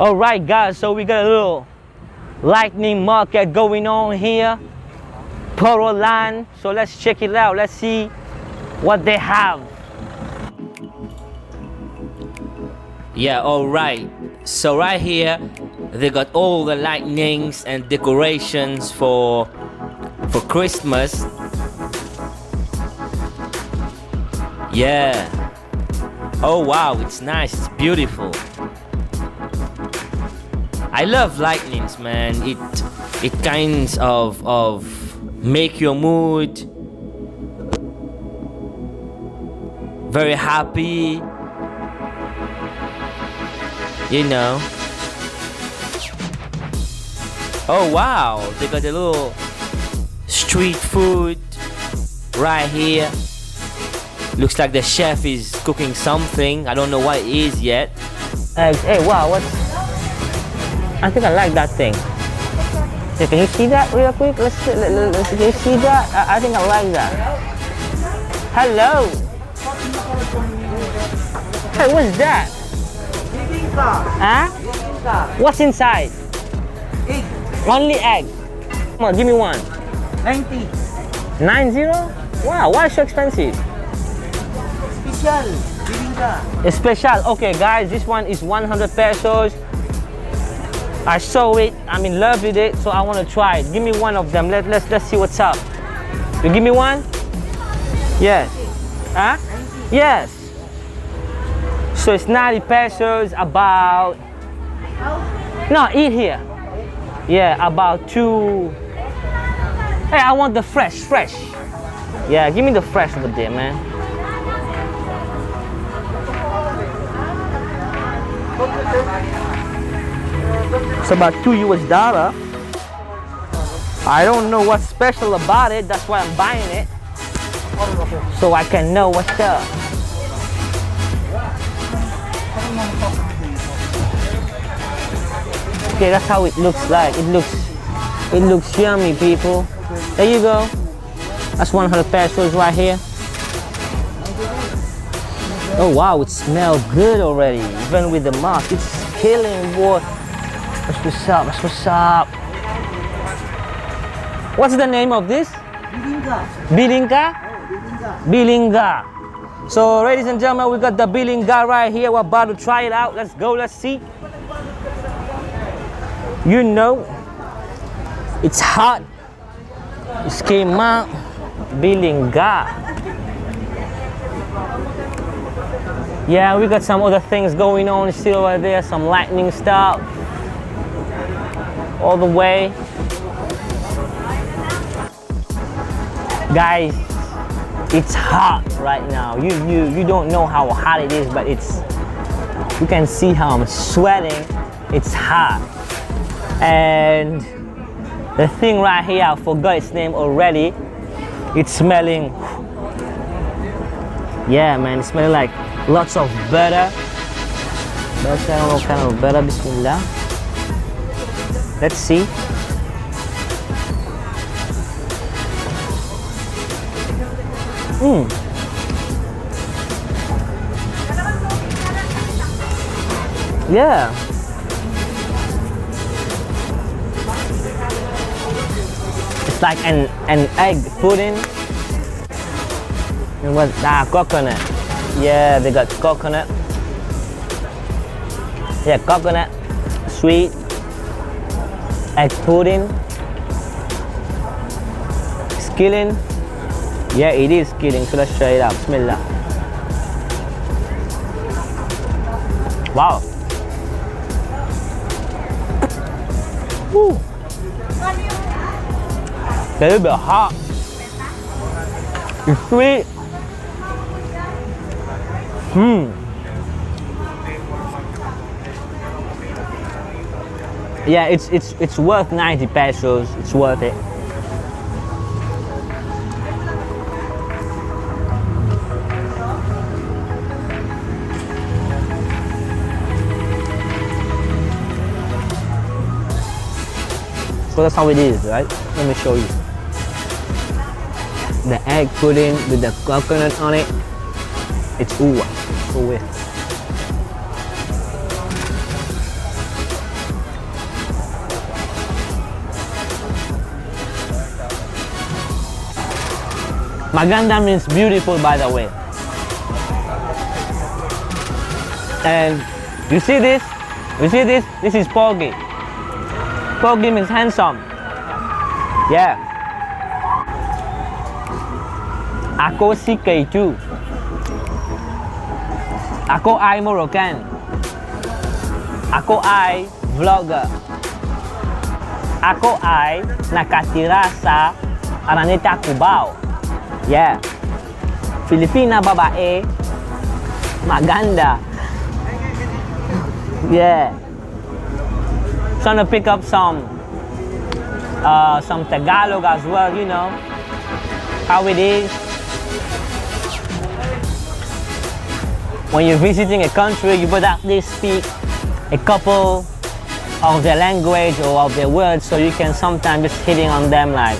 All right, guys, so we got a little lightning market going on here, Poro line. So let's check it out. Let's see what they have. Yeah, all right. So right here, they got all the lightnings and decorations for Christmas. Yeah. Oh wow, it's nice. It's beautiful. I love lightnings, man. It kinds of make your mood very happy. You know. Oh wow, they got a little street food right here. Looks like the chef is cooking something. I don't know what it is yet. Hey, wow, what? I think I like that thing. Hey, can you see that real quick? Can you see that? I think I like that. Hello. Hey, what's that? Huh? What's inside? Egg. Only egg. Come on, give me one. 90. 90? Wow, why so expensive? Special. Bibingka. It's special. Okay, guys, this one is 100 pesos. I saw it. I'm in love with it, so I want to try it. Give me one of them. Let's see what's up. You give me one? Yes. Huh? Yes. So it's 90 pesos, about... No, eat here. Yeah, about 2... Hey, I want the fresh. Yeah, give me the fresh over there, man. It's about $2. I don't know what's special about it. That's why I'm buying it, so I can know what's up. Okay, that's how it looks like. It looks yummy, people. There you go. That's 100 pesos right here. Oh wow, it smells good already. Even with the mask, it's killing, boy. That's what's up. That's what's up. What's the name of this? Bibingka. BIBINKA? Oh, bibingka. BIBINKA. So, ladies and gentlemen, we got the BIBINKA right here. We're about to try it out. Let's go. Let's see. You know, it's hot. It came out. BIBINKA. Yeah, we got some other things going on still over there. Some lightning stuff. All the way. Guys, it's hot right now. You don't know how hot it is, but you can see how I'm sweating. It's hot. And the thing right here, I forgot its name already. It's smelling, yeah, man, it's smelling like lots of butter. But I don't know what kind of butter. Bismillah. Let's see. Yeah. It's like an egg pudding. And what? Coconut. Yeah, they got coconut. Yeah, coconut, sweet, egg pudding, skilling. Yeah, it is skilling. So let's try it out. Bismillah. Wow. Woo. A little bit hot. It's sweet. Yeah, it's worth 90 pesos. It's worth it. So that's how it is, right? Let me show you. The egg pudding with the coconut on it. It's ooh, so with. Maganda means beautiful, by the way. And you see this? You see this? This is Pogi. Pogi means handsome. Yeah. Ako si Keiju. Ako ay Moroccan. Ako ay vlogger. Ako ay nakatira sa Araneta, Cubao. Yeah. Filipina babae. Maganda. Yeah. Trying to pick up some Tagalog as well, you know how it is. When you're visiting a country, you would at least speak a couple of their language or of their words, so you can sometimes just hitting on them like.